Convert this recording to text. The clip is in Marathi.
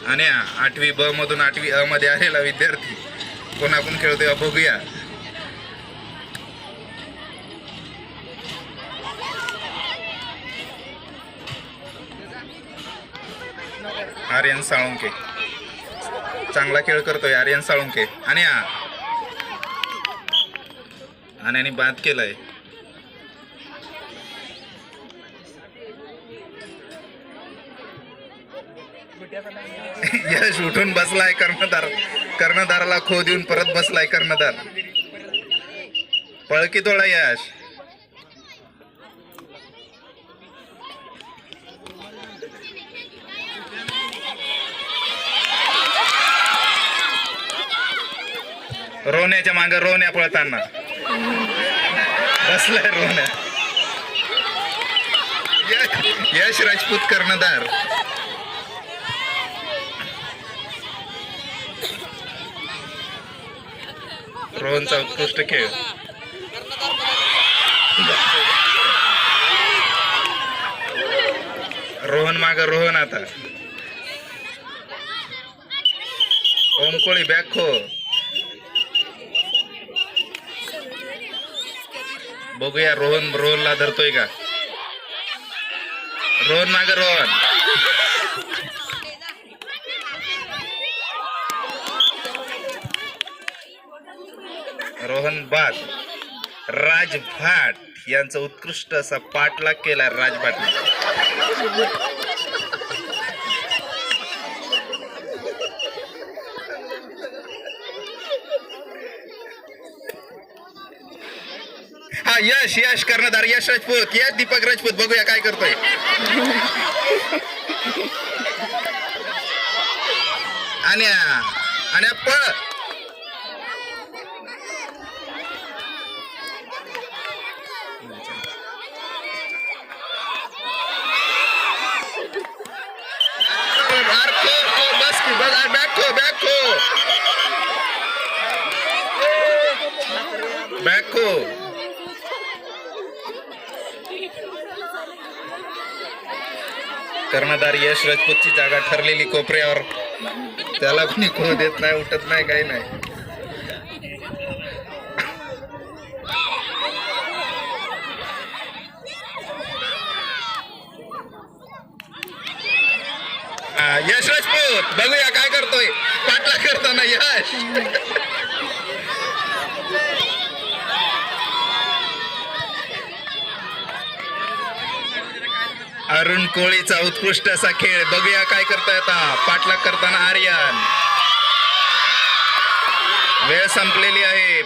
आणि 8वी ब मधून 8वी अ मध्ये आलेला विद्यार्थी कोणाकडून खेळतोय बघूया. आर्यन साळुंके चांगला खेळ करतोय. आर्यन साळुंके आणि बाद केलाय. यश उठून बसलाय. कर्णधाराला खो देऊन परत बसलाय कर्णधार. पळकी तोडा यश. रोण्याच्या मागे रोण्या पळताना बसलाय रोण्या. यश राजपूत कर्णधार. रोहनचा उत्कृष्ट खेळ. रोहन माग रोहन आता. ओम कोळी बॅक खो. बघूया रोहनला धरतोय का. रोहन माग रोहन. रोहन बाद. राजभाट यांचा उत्कृष्ट असा पाठलाग केला राजभाट. हा यश कर्णधार. यश राजपूत. यश दीपक राजपूत. बघूया काय करतोय. आणि पळ. बॅको कर्णधार यश राजपूतची जागा ठरलेली कोपऱ्यावर. त्याला कोणी खो देत नाही, उठत नाही, काही नाही. यश राजपूत बघूया काय करतोय. पाठला करताना यश. अरुण कोळीचा उत्कृष्ट असा खेळ. बघूया काय करताय आता. पाठलाग करताना आर्यन. वेळ संपलेली आहे.